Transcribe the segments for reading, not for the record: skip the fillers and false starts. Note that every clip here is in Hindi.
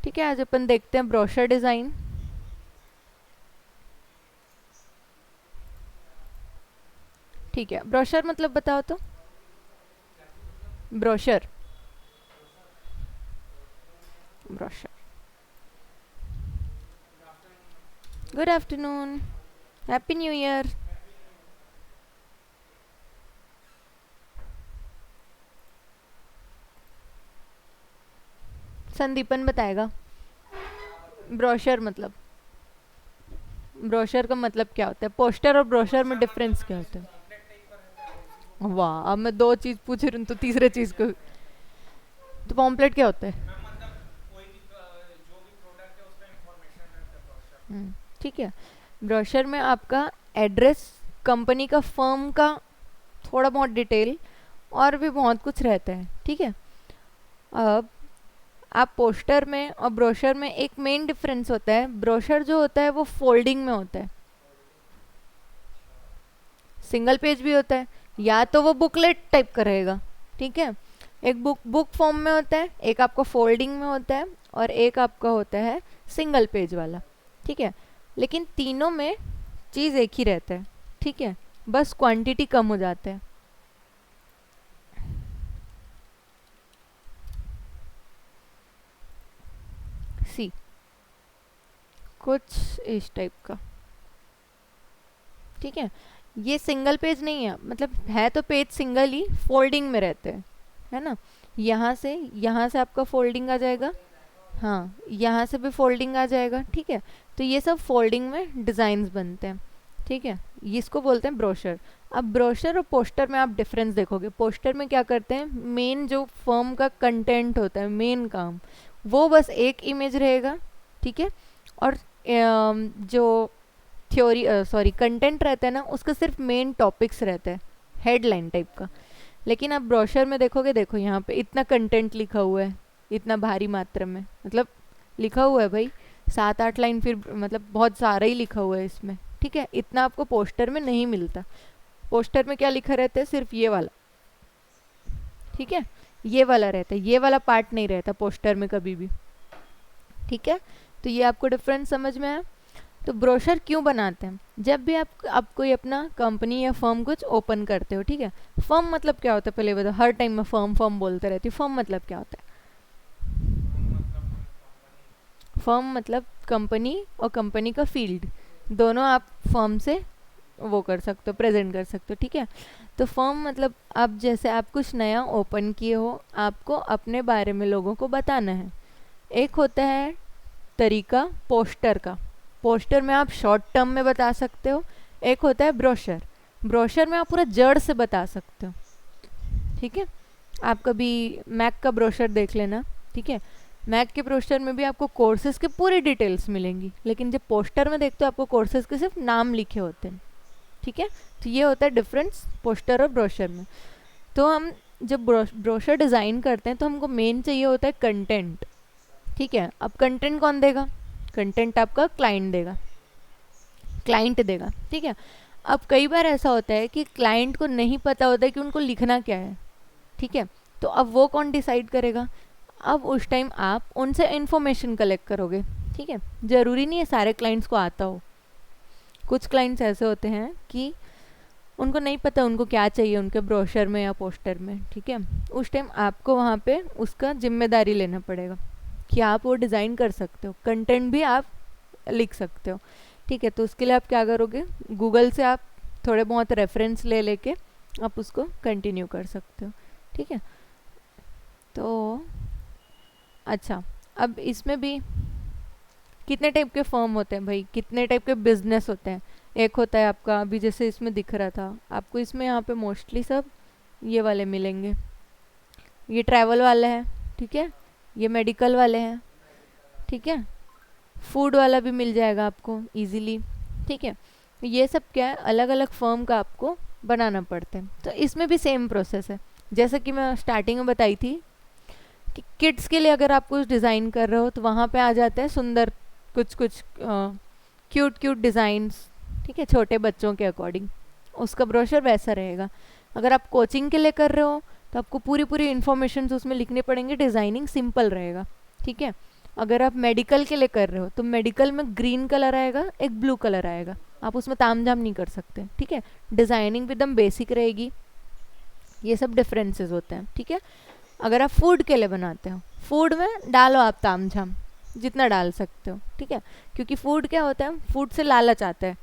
ठीक है, आज अपन देखते हैं ब्रोशर डिज़ाइन। ठीक है, ब्रोशर मतलब बताओ तो। Brochure, brochure. Good afternoon, happy new year. Sandipan बताएगा ब्रोशर मतलब, ब्रोशर का मतलब क्या होता है, पोस्टर और ब्रोशर में डिफरेंस क्या होता है। वाह, अब मैं दो चीज पूछ रही हूँ तो तीसरे चीज को, तो पॉम्पलेट क्या होता है। ठीक है, ब्रोशर में आपका एड्रेस, कंपनी का, फर्म का, थोड़ा बहुत डिटेल और भी बहुत कुछ रहता है। ठीक है, अब आप पोस्टर में और ब्रोशर में एक मेन डिफरेंस होता है, ब्रोशर जो होता है वो फोल्डिंग में होता है, सिंगल पेज भी होता है, या तो वो बुकलेट टाइप का रहेगा। ठीक है, एक बुक फॉर्म में होता है, एक आपका फोल्डिंग में होता है, और एक आपका होता है सिंगल पेज वाला। ठीक है, लेकिन तीनों में चीज़ एक ही रहता है। ठीक है, बस क्वांटिटी कम हो जाता है। सी कुछ इस टाइप का। ठीक है, ये सिंगल पेज नहीं है, मतलब है तो पेज सिंगल ही, फोल्डिंग में रहते हैं, है ना। यहाँ से आपका फोल्डिंग आ जाएगा, हाँ यहाँ से भी फोल्डिंग आ जाएगा। ठीक है, तो ये सब फोल्डिंग में डिज़ाइंस बनते हैं। ठीक है, ये इसको बोलते हैं ब्रोशर। अब ब्रोशर और पोस्टर में आप डिफरेंस देखोगे, पोस्टर में क्या करते हैं, मेन जो फर्म का कंटेंट होता है, मेन काम, वो बस एक इमेज रहेगा। ठीक है, और जो थ्योरी सॉरी कंटेंट रहता है ना, उसका सिर्फ मेन टॉपिक्स रहता है, हेडलाइन टाइप का। लेकिन आप ब्रोशर में देखोगे, देखो यहाँ पे इतना कंटेंट लिखा हुआ है, इतना भारी मात्रा में, मतलब लिखा हुआ है भाई 7-8 लाइन, फिर मतलब बहुत सारा ही लिखा हुआ है इसमें। ठीक है, इतना आपको पोस्टर में नहीं मिलता। पोस्टर में क्या लिखा रहता है, सिर्फ ये वाला। ठीक है, ये वाला रहता है, ये वाला पार्ट नहीं रहता पोस्टर में कभी भी। ठीक है, तो ये आपको डिफरेंस समझ में आया। तो ब्रोशर क्यों बनाते हैं, जब भी आप कोई अपना कंपनी या फर्म कुछ ओपन करते हो। ठीक है, फर्म मतलब क्या होता है पहले बताओ, हर टाइम में फर्म फर्म बोलते रहती हूँ, फर्म मतलब क्या होता है। फर्म मतलब कंपनी, और कंपनी का फील्ड, दोनों आप फर्म से वो कर सकते हो, प्रेजेंट कर सकते हो। ठीक है, तो फर्म मतलब आप जैसे आप कुछ नया ओपन किए हो, आपको अपने बारे में लोगों को बताना है। एक होता है तरीका पोस्टर का, पोस्टर में आप शॉर्ट टर्म में बता सकते हो। एक होता है ब्रोशर, ब्रोशर में आप पूरा जड़ से बता सकते हो। ठीक है, आप कभी मैक का ब्रोशर देख लेना। ठीक है, मैक के ब्रोशर में भी आपको कोर्सेज के पूरी डिटेल्स मिलेंगी, लेकिन जब पोस्टर में देखते हो आपको कोर्सेज के सिर्फ नाम लिखे होते हैं। ठीक है, तो ये होता है डिफरेंस पोस्टर और ब्रोशर में। तो हम जब ब्रोशर डिज़ाइन करते हैं तो हमको मेन चाहिए होता है कंटेंट। ठीक है, अब कंटेंट कौन देगा, कंटेंट आपका क्लाइंट देगा, क्लाइंट देगा। ठीक है, अब कई बार ऐसा होता है कि क्लाइंट को नहीं पता होता है कि उनको लिखना क्या है। ठीक है, तो अब वो कौन डिसाइड करेगा, अब उस टाइम आप उनसे इन्फॉर्मेशन कलेक्ट करोगे। ठीक है, ज़रूरी नहीं है सारे क्लाइंट्स को आता हो, कुछ क्लाइंट्स ऐसे होते हैं कि उनको नहीं पता उनको क्या चाहिए उनके ब्रोशर में या पोस्टर में। ठीक है, उस टाइम आपको वहाँ पे उसका जिम्मेदारी लेना पड़ेगा कि आप वो डिज़ाइन कर सकते हो, कंटेंट भी आप लिख सकते हो। ठीक है, तो उसके लिए आप क्या करोगे, गूगल से आप थोड़े बहुत रेफरेंस ले लेके आप उसको कंटिन्यू कर सकते हो। ठीक है, तो अच्छा, अब इसमें भी कितने टाइप के फर्म होते हैं भाई, कितने टाइप के बिजनेस होते हैं। एक होता है आपका, अभी जैसे इसमें दिख रहा था आपको, इसमें यहाँ पे मोस्टली सब ये वाले मिलेंगे, ये ट्रैवल वाले हैं। ठीक है, ये मेडिकल वाले हैं। ठीक है, फूड वाला भी मिल जाएगा आपको इजीली। ठीक है, ये सब क्या है, अलग अलग फर्म का आपको बनाना पड़ता है। तो इसमें भी सेम प्रोसेस है, जैसा कि मैं स्टार्टिंग में बताई थी कि किड्स के लिए अगर आप कुछ डिज़ाइन कर रहे हो तो वहाँ पे आ जाते हैं सुंदर कुछ कुछ क्यूट क्यूट डिज़ाइंस। ठीक है, छोटे बच्चों के अकॉर्डिंग उसका ब्रोशर वैसा रहेगा। अगर आप कोचिंग के लिए कर रहे हो तो आपको पूरी पूरी इन्फॉर्मेशन उसमें लिखनी पड़ेंगी, डिज़ाइनिंग सिंपल रहेगा। ठीक है, अगर आप मेडिकल के लिए कर रहे हो तो मेडिकल में ग्रीन कलर आएगा, एक ब्लू कलर आएगा, आप उसमें ताम झाम नहीं कर सकते, ठीक है। डिज़ाइनिंग भी एकदम बेसिक रहेगी, ये सब डिफरेंसेस होते हैं, ठीक है। अगर आप फूड के लिए बनाते हो, फूड में डालो आप ताम झाम जितना डाल सकते हो, ठीक है। क्योंकि फूड क्या होता है, फूड से लालच आता है,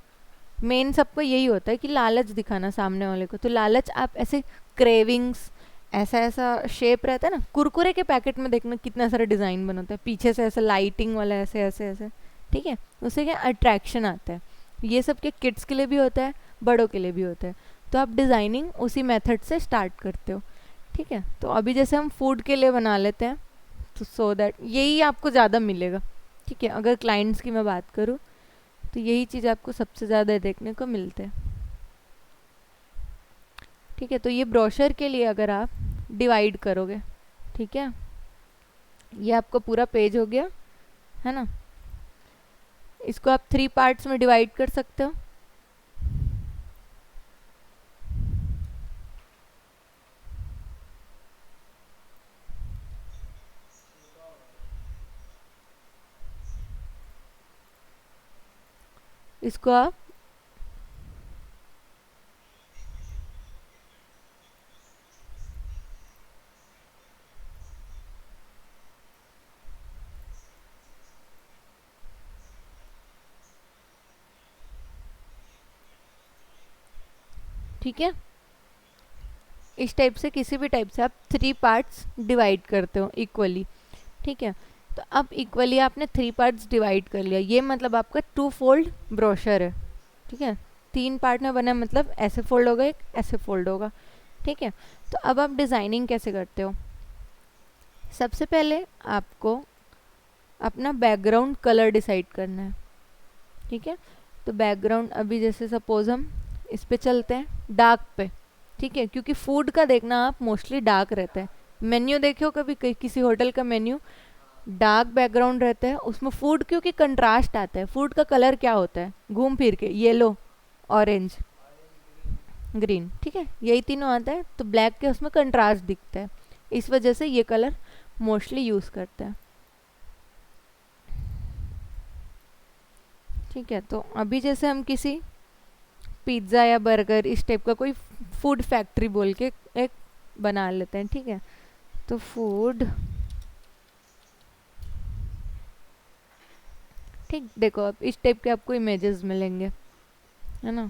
मेन सबको यही होता है कि लालच दिखाना सामने वाले को। तो लालच आप ऐसे क्रेविंग्स, ऐसा ऐसा शेप रहता है ना, कुरकुरे के पैकेट में देखना कितना सारा डिज़ाइन बनाता है, पीछे से ऐसा लाइटिंग वाला ऐसे ऐसे ऐसे, ठीक है। उससे क्या अट्रैक्शन आता है। ये सब के किड्स के लिए भी होता है, बड़ों के लिए भी होता है। तो आप डिज़ाइनिंग उसी मेथड से स्टार्ट करते हो, ठीक है। तो अभी जैसे हम फूड के लिए बना लेते हैं, तो सो दैट यही आपको ज़्यादा मिलेगा, ठीक है। अगर क्लाइंट्स की मैं बात करूँ तो यही चीज़ आपको सबसे ज़्यादा देखने को मिलते हैं, ठीक है। तो ये ब्रोशर के लिए अगर आप डिवाइड करोगे, ठीक है, ये आपका पूरा पेज हो गया, है ना। इसको आप 3 पार्ट्स में डिवाइड कर सकते हो। इसको आप ठीक है, इस टाइप से किसी भी टाइप से आप 3 पार्ट्स डिवाइड करते हो इक्वली, ठीक है। तो अब इक्वली आपने 3 पार्ट्स डिवाइड कर लिया, ये मतलब आपका 2 फोल्ड ब्रोशर है, ठीक है। 3 पार्ट में बना मतलब ऐसे फोल्ड होगा, एक ऐसे फोल्ड होगा, ठीक है। तो अब आप डिज़ाइनिंग कैसे करते हो, सबसे पहले आपको अपना बैकग्राउंड कलर डिसाइड करना है, ठीक है। तो बैकग्राउंड अभी जैसे सपोज हम इस पे चलते हैं डार्क पे, ठीक है, क्योंकि फूड का देखना आप मोस्टली डार्क रहता है। मेन्यू देखो कभी किसी होटल का मेन्यू, डार्क बैकग्राउंड रहता है उसमें, फूड क्योंकि कंट्रास्ट आता है। फूड का कलर क्या होता है घूम फिर के, येलो, ऑरेंज, ग्रीन, ठीक है, यही तीनों आता है। तो ब्लैक के उसमें कंट्रास्ट दिखता है, इस वजह से ये कलर मोस्टली यूज़ करते हैं, ठीक है। तो अभी जैसे हम किसी पिज़्ज़ा या बर्गर इस टाइप का कोई फूड फैक्ट्री बोल के एक बना लेते हैं, ठीक है। तो फूड, ठीक, देखो अब इस टाइप के आपको इमेजेस मिलेंगे, है ना।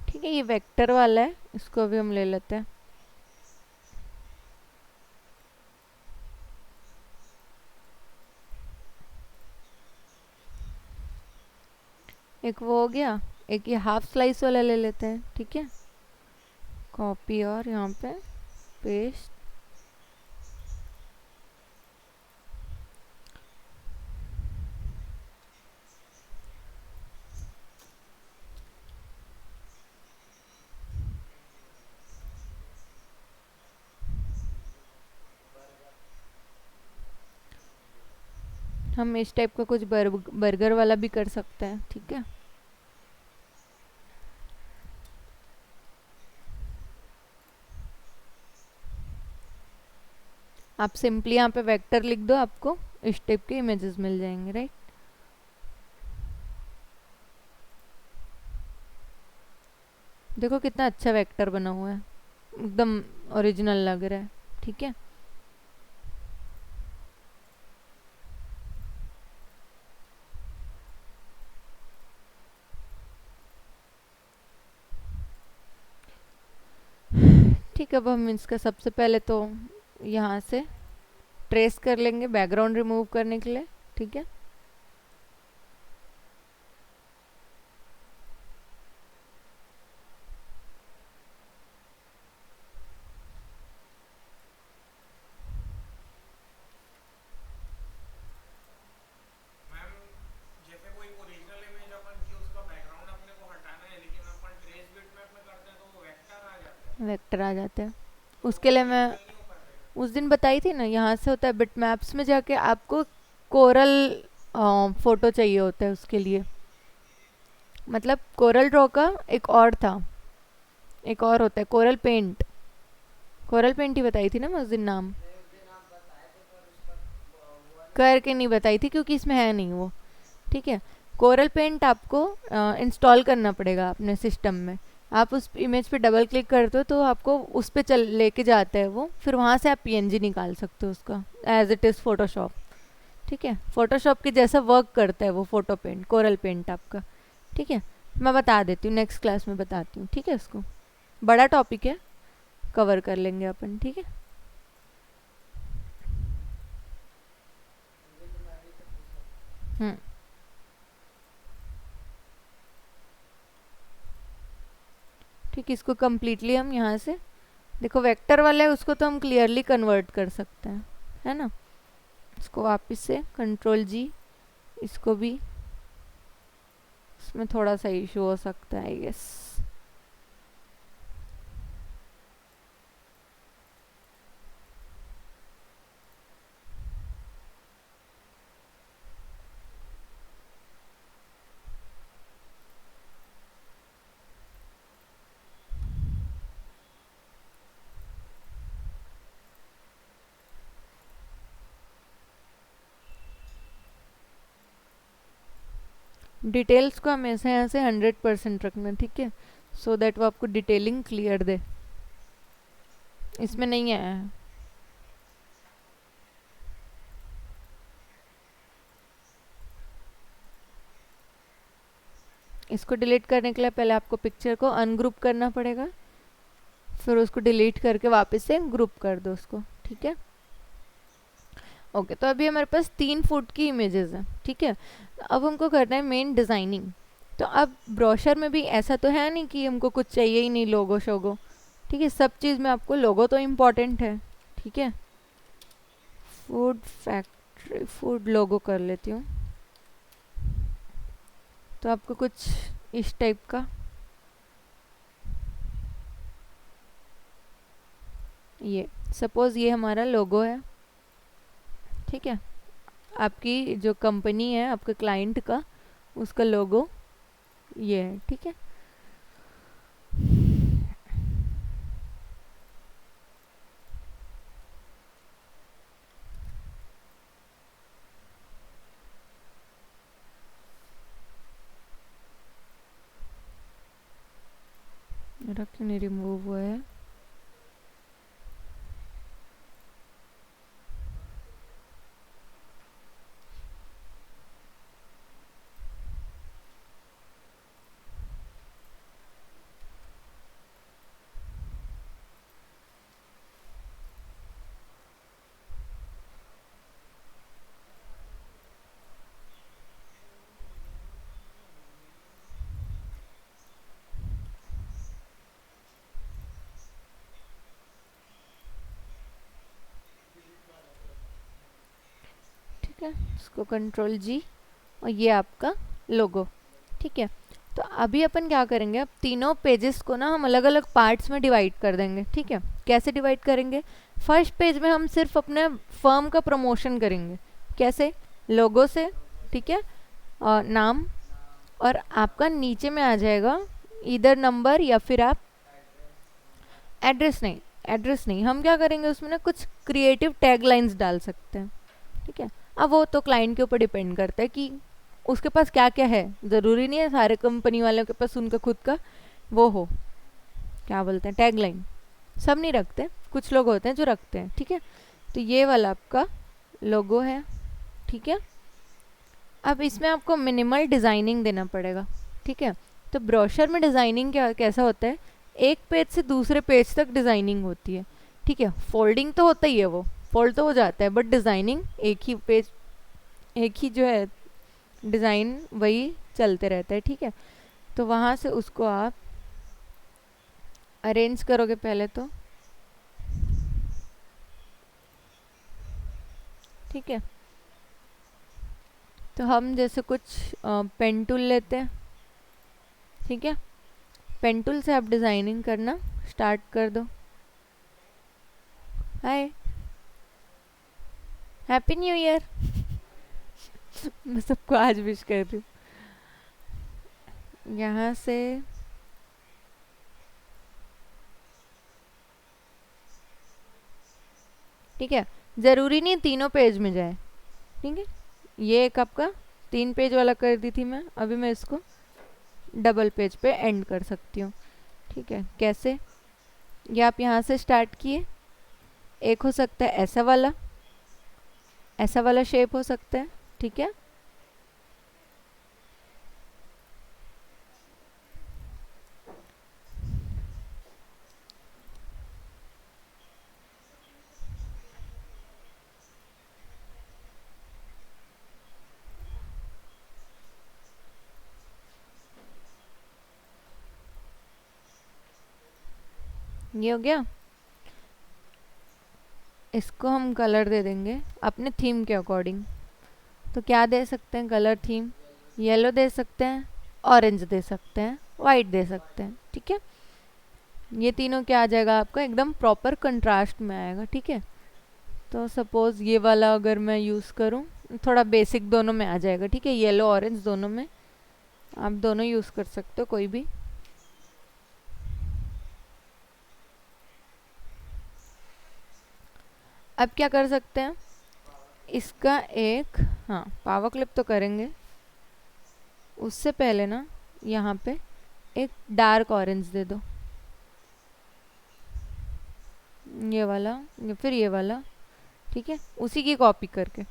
ठीक है, ये वेक्टर वाला है, इसको अभी हम ले लेते हैं। एक वो हो गया, एक ये हाफ स्लाइस वाला ले लेते हैं, ठीक है। कॉपी और यहाँ पे पेस्ट, हम इस टाइप का कुछ बर्गर वाला भी कर सकते हैं, ठीक है। आप सिंपली यहाँ पे वेक्टर लिख दो, आपको इस टाइप के इमेजेस मिल जाएंगे, राइट। देखो कितना अच्छा वेक्टर बना हुआ है, एकदम ओरिजिनल लग रहा है, ठीक है। ठीक है, अब हम इसका सबसे पहले तो यहाँ से ट्रेस कर लेंगे बैकग्राउंड रिमूव करने के लिए, ठीक है। वेक्टर आ जाते हैं। उसके लिए मैं उस दिन बताई थी ना, यहाँ से होता है बिट मैप्स में जाके आपको कोरल फोटो चाहिए होता है उसके लिए। मतलब कोरल ड्रॉ का एक और था, एक और होता है कोरल पेंट। कोरल पेंट ही बताई थी ना मैं उस दिन नाम, करके नहीं बताई थी क्योंकि इसमें है नहीं वो। ठीक है, कोरल पेंट आपको इंस्टॉल करना पड़ेगा अपने सिस्टम में। आप उस इमेज पे डबल क्लिक करते हो तो आपको उस पे चल लेके जाता है वो, फिर वहाँ से आप पीएनजी निकाल सकते हो उसका एज इट इज़ फोटोशॉप। ठीक है, फोटोशॉप के जैसा वर्क करता है वो फोटो पेंट, कोरल पेंट आपका। ठीक है, मैं बता देती हूँ, नेक्स्ट क्लास में बताती हूँ। ठीक है, उसको बड़ा टॉपिक है, कवर कर लेंगे अपन। ठीक है, हम्म, ठीक। इसको कम्प्लीटली हम यहाँ से देखो, वेक्टर वाला है उसको तो हम क्लियरली कन्वर्ट कर सकते हैं, है ना। इसको वापस से कंट्रोल जी, इसको भी, इसमें थोड़ा सा इशू हो सकता है आई गेस। डिटेल्स को हमेशा यहाँ से 100% रखना, ठीक है, सो दैट वो आपको डिटेलिंग क्लियर दे। इसमें नहीं आया है। इसको डिलीट करने के लिए पहले आपको पिक्चर को अनग्रुप करना पड़ेगा, फिर उसको डिलीट करके वापस से ग्रुप कर दो उसको। ठीक है, ओके। तो अभी हमारे पास 3 फुट की इमेजेस हैं। ठीक है, अब हमको करना है मेन डिज़ाइनिंग। तो अब ब्रोशर में भी ऐसा तो है नहीं कि हमको कुछ चाहिए ही नहीं लोगो शोगो। ठीक है, सब चीज़ में आपको लोगो तो इम्पॉर्टेंट है। ठीक है, फूड फैक्ट्री, फूड लोगो कर लेती हूँ। तो आपको कुछ इस टाइप का, ये सपोज ये हमारा लोगो है। ठीक है, आपकी जो कंपनी है आपके क्लाइंट का, उसका लोगो ये है। ठीक है, मेरा क्यों नहीं रिमूव हुआ है। ठीक है, इसको कंट्रोल जी, और ये आपका लोगो। ठीक है, तो अभी अपन क्या करेंगे, अब तीनों पेजेस को ना हम अलग अलग पार्ट्स में डिवाइड कर देंगे। ठीक है, कैसे डिवाइड करेंगे, फर्स्ट पेज में हम सिर्फ अपने फर्म का प्रमोशन करेंगे। कैसे, लोगो से। ठीक है, और नाम, और आपका नीचे में आ जाएगा इधर नंबर या फिर आप एड्रेस। नहीं, एड्रेस नहीं, हम क्या करेंगे उसमें ना कुछ क्रिएटिव टैगलाइंस डाल सकते हैं। ठीक है, अब वो तो क्लाइंट के ऊपर डिपेंड करता है कि उसके पास क्या क्या है। ज़रूरी नहीं है सारे कंपनी वालों के पास उनका खुद का वो हो, क्या बोलते हैं, टैगलाइन। सब नहीं रखते, कुछ लोग होते हैं जो रखते हैं। ठीक है, तो ये वाला आपका लोगो है। ठीक है, अब इसमें आपको मिनिमल डिज़ाइनिंग देना पड़ेगा। ठीक है, तो ब्रोशर में डिज़ाइनिंग क्या कैसा होता है, एक पेज से दूसरे पेज तक डिज़ाइनिंग होती है। ठीक है, फोल्डिंग तो होता ही है, वो फोल्ड तो हो जाता है, बट डिज़ाइनिंग एक ही पेज, एक ही जो है डिज़ाइन वही चलते रहता है। ठीक है, तो वहाँ से उसको आप अरेंज करोगे पहले तो। ठीक है, तो हम जैसे कुछ पेन टूल लेते हैं। ठीक है, पेन टूल से आप डिज़ाइनिंग करना स्टार्ट कर दो। हाय, हैप्पी न्यू ईयर। मैं सबको आज विश कर रही हूँ। यहाँ से ठीक है, ज़रूरी नहीं तीनों पेज में जाए। ठीक है, ये एक आपका 3 पेज वाला कर दी थी मैं, अभी मैं इसको डबल पेज पे एंड कर सकती हूँ। ठीक है, कैसे? ये आप यहाँ से स्टार्ट किए, एक हो सकता है ऐसा वाला शेप हो सकता है। ठीक है, ये हो गया। इसको हम कलर दे देंगे अपने थीम के अकॉर्डिंग। तो क्या दे सकते हैं कलर थीम? येलो दे सकते हैं, ऑरेंज दे सकते हैं, वाइट दे सकते हैं। ठीक है, ये तीनों क्या आ जाएगा आपका एकदम प्रॉपर कंट्रास्ट में आएगा। ठीक है, तो सपोज ये वाला अगर मैं यूज़ करूँ, थोड़ा बेसिक दोनों में आ जाएगा। ठीक है, येलो ऑरेंज दोनों में आप दोनों यूज़ कर सकते हो कोई भी। अब क्या कर सकते हैं, इसका एक, हाँ पावर क्लिप तो करेंगे, उससे पहले ना यहाँ पे एक डार्क ऑरेंज दे दो, ये वाला या फिर ये वाला। ठीक है, उसी की कॉपी करके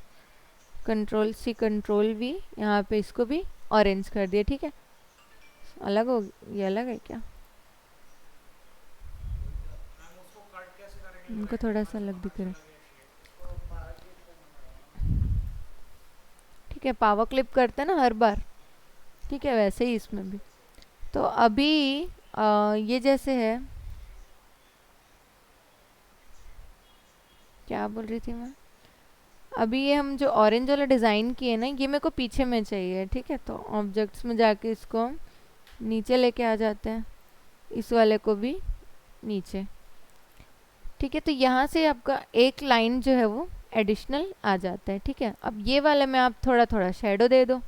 कंट्रोल सी कंट्रोल वी, यहाँ पे इसको भी ऑरेंज कर दिया। ठीक है, अलग हो, ये अलग है क्या? इनको थोड़ा सा अलग दिख रहा है। ठीक है, पावर क्लिप करते हैं ना हर बार। ठीक है, वैसे ही इसमें भी। तो अभी ये जैसे है, क्या बोल रही थी मैं, अभी ये हम जो ऑरेंज वाला डिज़ाइन किए ना, ये मेरे को पीछे में चाहिए। ठीक है, तो ऑब्जेक्ट्स में जाके इसको हम नीचे लेके आ जाते हैं, इस वाले को भी नीचे। ठीक है, तो यहाँ से आपका एक लाइन जो है वो एडिशनल आ जाता है। ठीक है, अब ये वाले में आप थोड़ा थोड़ा शेडो दे दो।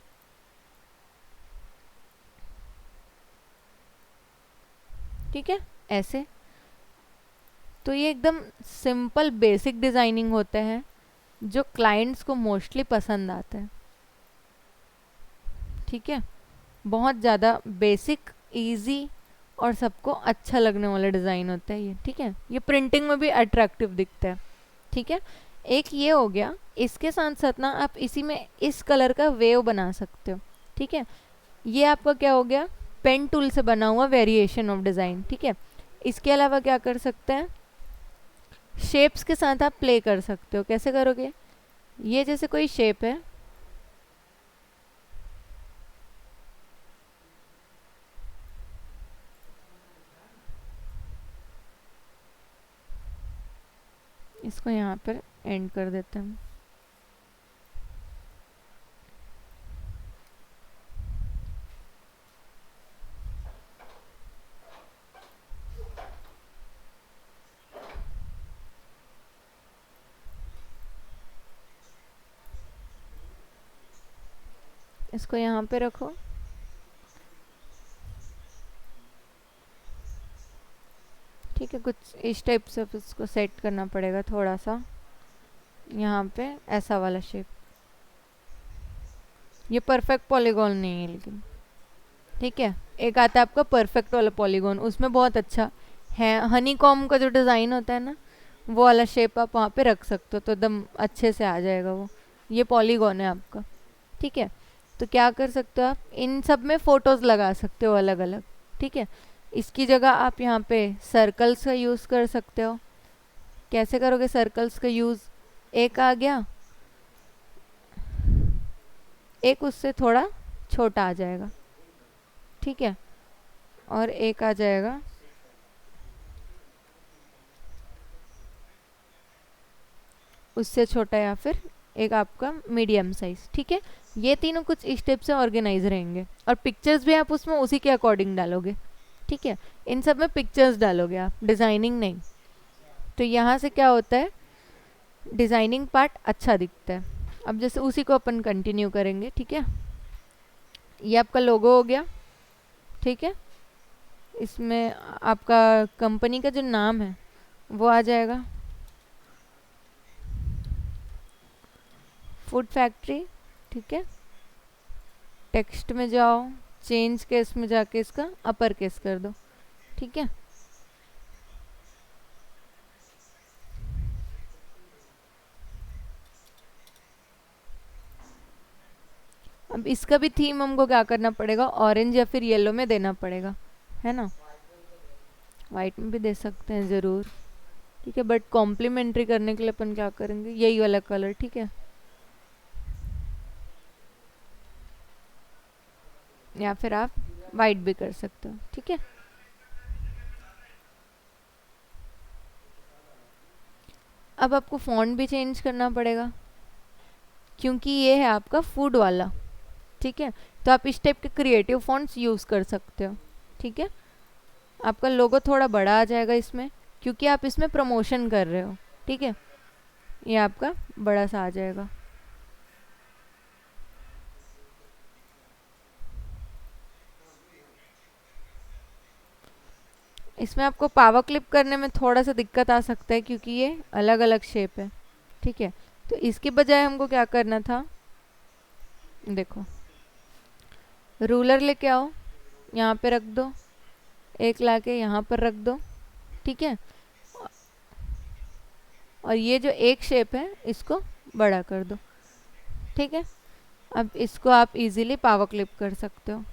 ठीक है, ऐसे। तो ये एकदम सिंपल बेसिक डिज़ाइनिंग होते हैं जो क्लाइंट्स को मोस्टली पसंद आते हैं। ठीक है, बहुत ज़्यादा बेसिक, इजी और सबको अच्छा लगने वाला डिज़ाइन होता है ये। ठीक है, ये प्रिंटिंग में भी अट्रैक्टिव दिखता है। ठीक है, एक ये हो गया। इसके साथ साथ ना आप इसी में इस कलर का वेव बना सकते हो। ठीक है, ये आपका क्या हो गया, पेन टूल से बना हुआ वेरिएशन ऑफ डिज़ाइन। ठीक है, इसके अलावा क्या कर सकते हैं, शेप्स के साथ आप प्ले कर सकते हो। कैसे करोगे, ये जैसे कोई शेप है, इसको यहाँ पर एंड कर देते हैं। इसको यहाँ पे रखो। ठीक है, कुछ इस टाइप से इसको सेट करना पड़ेगा थोड़ा सा, यहाँ पे ऐसा वाला शेप। ये परफेक्ट पॉलीगॉन नहीं है लेकिन। ठीक है, एक आता है आपका परफेक्ट वाला पॉलीगॉन, उसमें बहुत अच्छा है, हनी कॉम का जो डिज़ाइन होता है ना, वो वाला शेप आप वहाँ पे रख सकते हो, तो एकदम अच्छे से आ जाएगा वो। ये पॉलीगॉन है आपका। ठीक है, तो क्या कर सकते हो आप, इन सब में फ़ोटोज़ लगा सकते हो अलग अलग। ठीक है, इसकी जगह आप यहाँ पे सर्कल्स का यूज़ कर सकते हो। कैसे करोगे सर्कल्स का यूज़, एक आ गया, एक उससे थोड़ा छोटा आ जाएगा। ठीक है, और एक आ जाएगा उससे छोटा, या फिर एक आपका मीडियम साइज। ठीक है, ये तीनों कुछ इस टाइप से ऑर्गेनाइज रहेंगे, और पिक्चर्स भी आप उसमें उसी के अकॉर्डिंग डालोगे। ठीक है। इन सब में पिक्चर्स डालोगे आप, डिज़ाइनिंग नहीं। तो यहाँ से क्या होता है, डिज़ाइनिंग पार्ट अच्छा दिखता है। अब जैसे उसी को अपन कंटिन्यू करेंगे, ठीक है। ये आपका लोगो हो गया, ठीक है। इसमें आपका कंपनी का जो नाम है वो आ जाएगा, फूड फैक्ट्री, ठीक है। टेक्स्ट में जाओ, चेंज केस में जाके इसका अपर केस कर दो, ठीक है। अब इसका भी थीम हमको क्या करना पड़ेगा, ऑरेंज या फिर येलो में देना पड़ेगा, है ना। वाइट में भी दे सकते हैं ज़रूर, ठीक है। बट कॉम्प्लीमेंट्री करने के लिए अपन क्या करेंगे, यही वाला कलर, ठीक है। या फिर आप वाइट भी कर सकते हो, ठीक है। अब आपको फॉन्ट भी चेंज करना पड़ेगा, क्योंकि ये है आपका फूड वाला, ठीक है। तो आप इस टाइप के क्रिएटिव फॉन्ट्स यूज़ कर सकते हो, ठीक है। आपका लोगो थोड़ा बड़ा आ जाएगा इसमें, क्योंकि आप इसमें प्रमोशन कर रहे हो, ठीक है। ये आपका बड़ा सा आ जाएगा। इसमें आपको पावर क्लिप करने में थोड़ा सा दिक्कत आ सकता है, क्योंकि ये अलग अलग शेप है, ठीक है। तो इसके बजाय हमको क्या करना था, देखो, रूलर लेके आओ, यहाँ पे रख दो, एक लाके यहाँ पर रख दो, ठीक है। और ये जो एक शेप है इसको बड़ा कर दो, ठीक है। अब इसको आप इजीली पावर क्लिप कर सकते हो।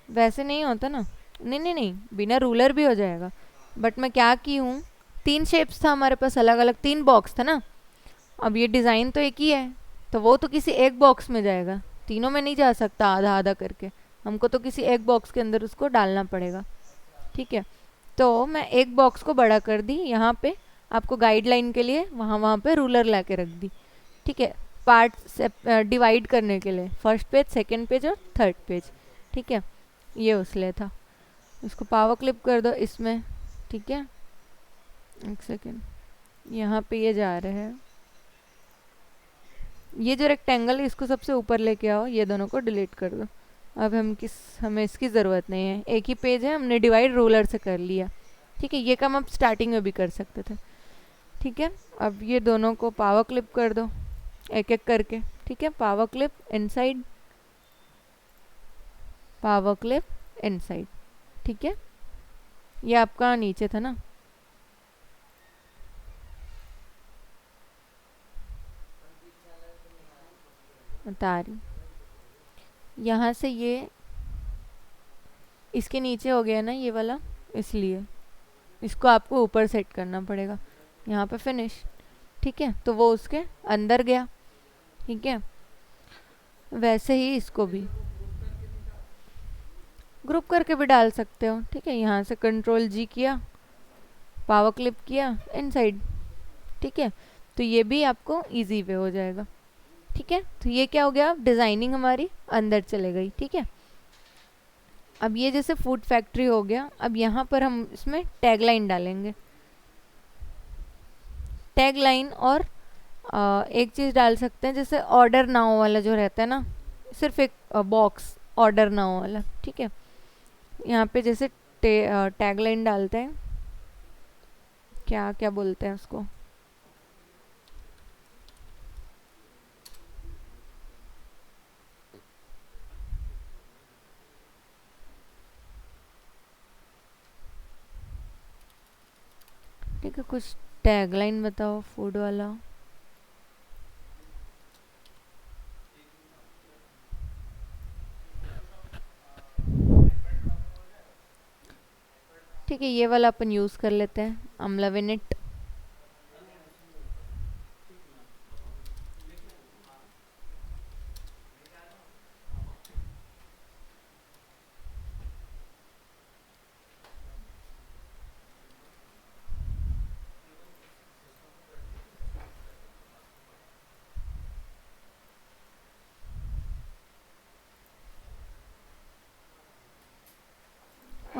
वैसे नहीं होता ना, नहीं नहीं नहीं, बिना रूलर भी हो जाएगा। बट मैं क्या की हूँ, 3 शेप्स था हमारे पास, अलग अलग 3 बॉक्स था ना। अब ये डिज़ाइन तो एक ही है, तो वो तो किसी एक बॉक्स में जाएगा, तीनों में नहीं जा सकता आधा आधा करके। हमको तो किसी एक बॉक्स के अंदर उसको डालना पड़ेगा, ठीक है। तो मैं एक बॉक्स को बड़ा कर दी, यहाँ पे आपको गाइडलाइन के लिए वहाँ वहाँ पे रूलर ला के रख दी, ठीक है। पार्ट से डिवाइड करने के लिए, फर्स्ट पेज, सेकंड पेज और थर्ड पेज, ठीक है। ये उस लिए था। इसको पावर क्लिप कर दो इसमें, ठीक है। एक सेकेंड, यहाँ पे ये जा रहे हैं, ये जो रेक्टेंगल है इसको सबसे ऊपर लेके आओ, ये दोनों को डिलीट कर दो। अब हमें इसकी ज़रूरत नहीं है, एक ही पेज है, हमने डिवाइड रूलर से कर लिया, ठीक है। ये काम आप स्टार्टिंग में भी कर सकते थे, ठीक है। अब ये दोनों को पावर क्लिप कर दो एक एक करके, ठीक है। Power clip inside, power clip inside, ठीक है। ये आपका नीचे था ना, बता रही, यहाँ से ये इसके नीचे हो गया ना ये वाला, इसलिए इसको आपको ऊपर सेट करना पड़ेगा, यहाँ पे फिनिश, ठीक है। तो वो उसके अंदर गया, ठीक है। वैसे ही इसको भी ग्रुप करके भी डाल सकते हो, ठीक है। यहाँ से कंट्रोल जी किया, पावर क्लिप किया इनसाइड, ठीक है। तो ये भी आपको इजी वे हो जाएगा, ठीक है। तो ये क्या हो गया, अब डिज़ाइनिंग हमारी अंदर चले गई, ठीक है। अब ये जैसे फूड फैक्ट्री हो गया, अब यहाँ पर हम इसमें टैगलाइन डालेंगे, टैगलाइन। और एक चीज़ डाल सकते हैं, जैसे ऑर्डर नाउ वाला जो रहता है ना, सिर्फ एक बॉक्स ऑर्डर नाउ वाला, ठीक है। यहाँ पे जैसे टैगलाइन डालते हैं, क्या क्या बोलते हैं उसको, ठीक है। कुछ टैगलाइन बताओ फूड वाला। ठीक है, ये वाला अपन यूज़ कर लेते हैं, I'm loving it।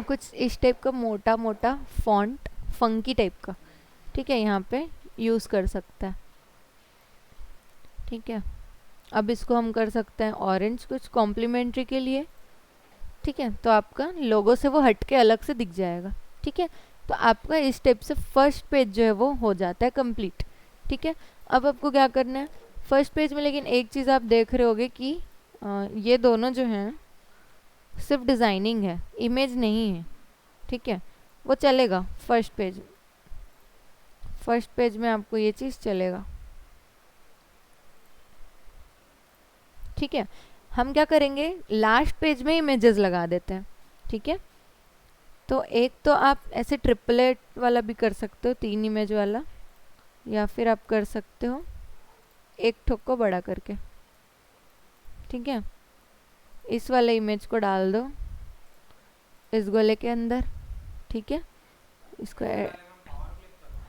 कुछ इस टाइप का मोटा मोटा फॉन्ट, फंकी टाइप का, ठीक है, यहाँ पे यूज़ कर सकता है। ठीक है, अब इसको हम कर सकते हैं ऑरेंज कुछ कॉम्प्लीमेंट्री के लिए। ठीक है, तो आपका लोगो से वो हट के अलग से दिख जाएगा। ठीक है, तो आपका इस स्टेप से फर्स्ट पेज जो है वो हो जाता है कंप्लीट। ठीक है, अब आपको क्या करना है फर्स्ट पेज में, लेकिन एक चीज़ आप देख रहे होगे कि ये दोनों जो हैं सिर्फ डिज़ाइनिंग है, इमेज नहीं है। ठीक है, वो चलेगा फर्स्ट पेज में आपको ये चीज़ चलेगा। ठीक है, हम क्या करेंगे लास्ट पेज में इमेजेस लगा देते हैं। ठीक है, तो एक तो आप ऐसे ट्रिपलेट वाला भी कर सकते हो, 3 इमेज वाला, या फिर आप कर सकते हो एक ठोक को बड़ा करके। ठीक है, इस वाले इमेज को डाल दो इस गोले के अंदर। ठीक है, इसको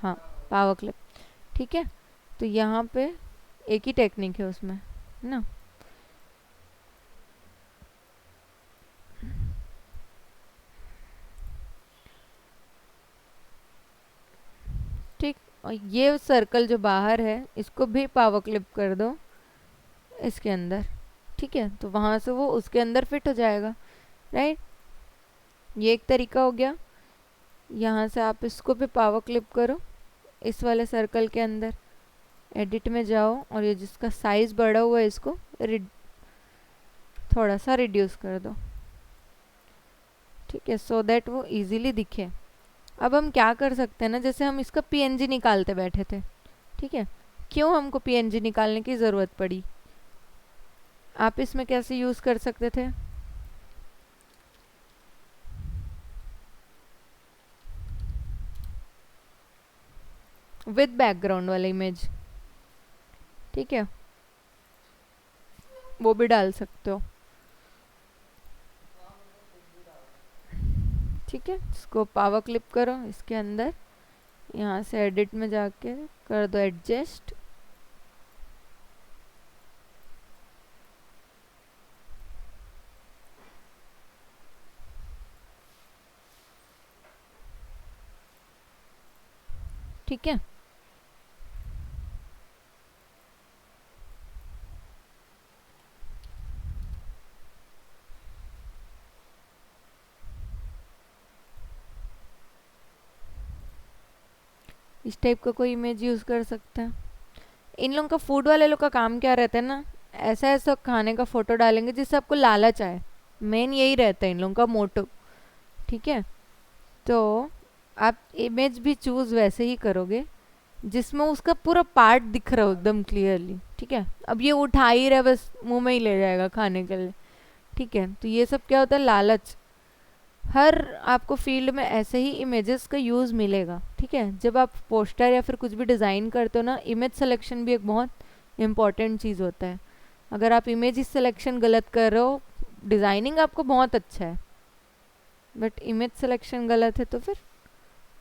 हाँ पावर क्लिप। ठीक है, तो यहाँ पे एक ही टेक्निक है उसमें ना। ठीक, और ये सर्कल जो बाहर है इसको भी पावर क्लिप कर दो इसके अंदर। ठीक है, तो वहाँ से वो उसके अंदर फिट हो जाएगा। राइट, ये एक तरीका हो गया। यहाँ से आप इसको भी पावर क्लिप करो इस वाले सर्कल के अंदर, एडिट में जाओ और ये जिसका साइज बड़ा हुआ है इसको थोड़ा सा रिड्यूस कर दो। ठीक है, सो दैट वो इजीली दिखे। अब हम क्या कर सकते हैं ना, जैसे हम इसका पीएनजी निकालते बैठे थे। ठीक है, क्यों हमको पीएनजी निकालने की ज़रूरत पड़ी, आप इसमें कैसे यूज़ कर सकते थे। विद बैकग्राउंड वाला इमेज, ठीक है, वो भी डाल सकते हो। ठीक है, इसको पावर क्लिप करो इसके अंदर, यहाँ से एडिट में जाके कर दो एडजस्ट। ठीक है, इस टाइप का कोई इमेज यूज़ कर सकते हैं। इन लोगों का फूड वाले लोग का काम क्या रहता है ना, ऐसा ऐसा खाने का फोटो डालेंगे जिससे आपको लालच आए, मेन यही रहता है इन लोगों का मोटो। ठीक है, तो आप इमेज भी चूज़ वैसे ही करोगे जिसमें उसका पूरा पार्ट दिख रहा हो एकदम क्लियरली। ठीक है, अब ये उठा ही रहा है बस मुंह में ही ले जाएगा खाने के लिए। ठीक है, तो ये सब क्या होता है लालच। हर आपको फील्ड में ऐसे ही इमेजेस का यूज़ मिलेगा। ठीक है, जब आप पोस्टर या फिर कुछ भी डिज़ाइन करते हो ना, इमेज सिलेक्शन भी एक बहुत इम्पॉर्टेंट चीज़ होता है। अगर आप इमेज सिलेक्शन गलत कर रहे हो, डिज़ाइनिंग आपको बहुत अच्छा है बट इमेज सिलेक्शन गलत है तो फिर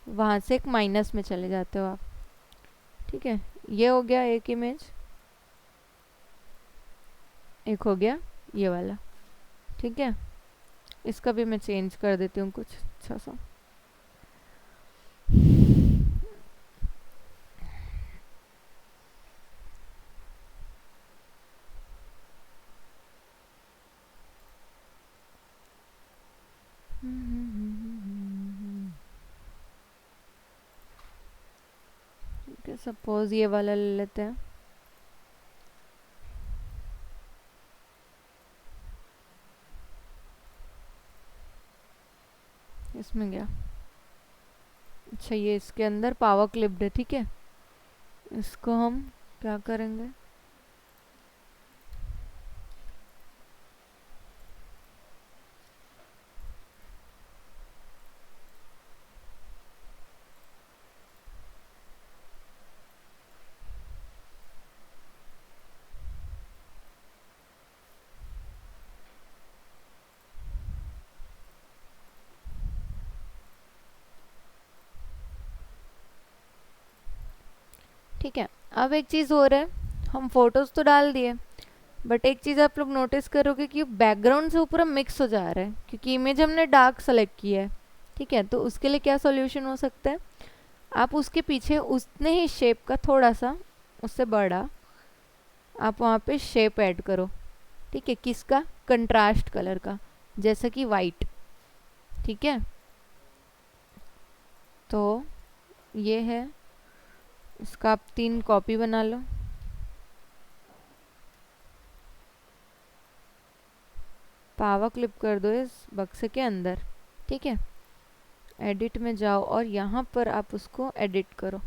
वहाँ से एक माइनस में चले जाते हो आप। ठीक है, ये हो गया एक इमेज, एक हो गया ये वाला। ठीक है, इसका भी मैं चेंज कर देती हूँ कुछ अच्छा सा। ठीक है, सपोज ये वाला ले लेते हैं। इसमें गया, अच्छा ये इसके अंदर पावर क्लिप्ड है। ठीक है, इसको हम क्या करेंगे, ठीक है। अब एक चीज़ हो रहा है, हम फोटोज़ तो डाल दिए बट एक चीज़ आप लोग नोटिस करोगे कि बैकग्राउंड से ऊपर मिक्स हो जा रहा है क्योंकि इमेज हमने डार्क सेलेक्ट की है। ठीक है, तो उसके लिए क्या सॉल्यूशन हो सकता है, आप उसके पीछे उतने ही शेप का थोड़ा सा उससे बड़ा आप वहाँ पे शेप ऐड करो। ठीक है, किसका, कंट्रास्ट कलर का, जैसे कि वाइट। ठीक है, तो ये है, इसका आप 3 कॉपी बना लो। पावर क्लिप कर दो इस बक्से के अंदर। ठीक है, एडिट में जाओ और यहाँ पर आप उसको एडिट करो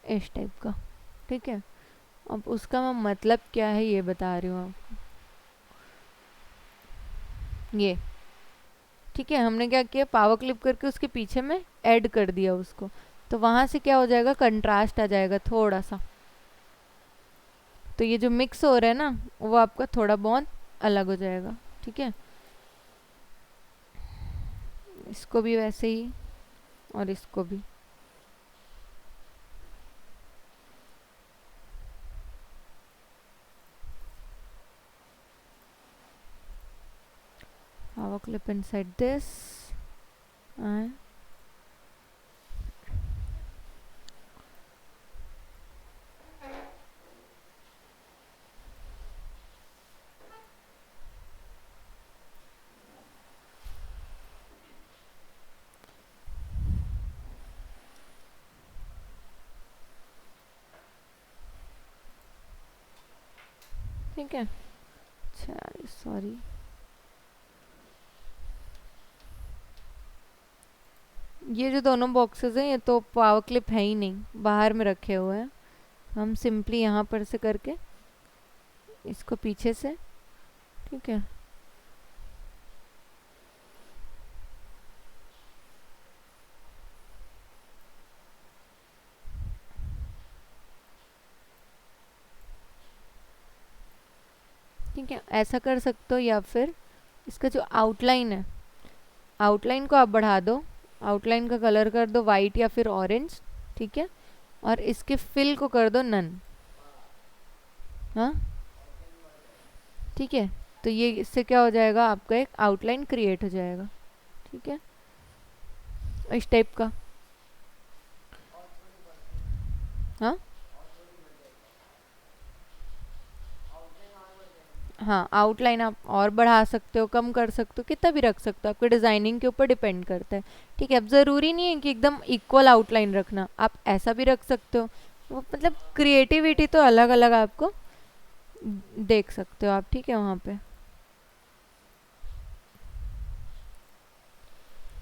इस टाइप का। ठीक है, अब उसका मैं मतलब क्या है ये बता रही हूँ आपको। ये ठीक है, हमने क्या किया, पावर क्लिप करके उसके पीछे में ऐड कर दिया उसको, तो वहाँ से क्या हो जाएगा, कंट्रास्ट आ जाएगा थोड़ा सा। तो ये जो मिक्स हो रहा है ना, वो आपका थोड़ा बहुत अलग हो जाएगा। ठीक है, इसको भी वैसे ही और इसको भी। Power clip inside this and ठीक है, अच्छा सॉरी, ये जो दोनों बॉक्सेस हैं ये तो पावर क्लिप है ही नहीं, बाहर में रखे हुए हैं। हम सिंपली यहाँ पर से करके इसको पीछे से, ठीक है, ठीक है ऐसा कर सकते हो। या फिर इसका जो आउटलाइन है, आउटलाइन को आप बढ़ा दो, आउटलाइन का कलर कर दो वाइट या फिर ऑरेंज। ठीक है, और इसके फिल को कर दो नन। हाँ ठीक है, तो ये इससे क्या हो जाएगा, आपका एक आउटलाइन क्रिएट हो जाएगा। ठीक है, इस टाइप का। हाँ हाँ, आउटलाइन आप और बढ़ा सकते हो, कम कर सकते हो, कितना भी रख सकते हो, आपके डिज़ाइनिंग के ऊपर डिपेंड करता है। ठीक है, अब ज़रूरी नहीं है कि एकदम इक्वल आउटलाइन रखना, आप ऐसा भी रख सकते हो। वो मतलब क्रिएटिविटी तो अलग अलग आपको देख सकते हो आप। ठीक है, वहाँ पे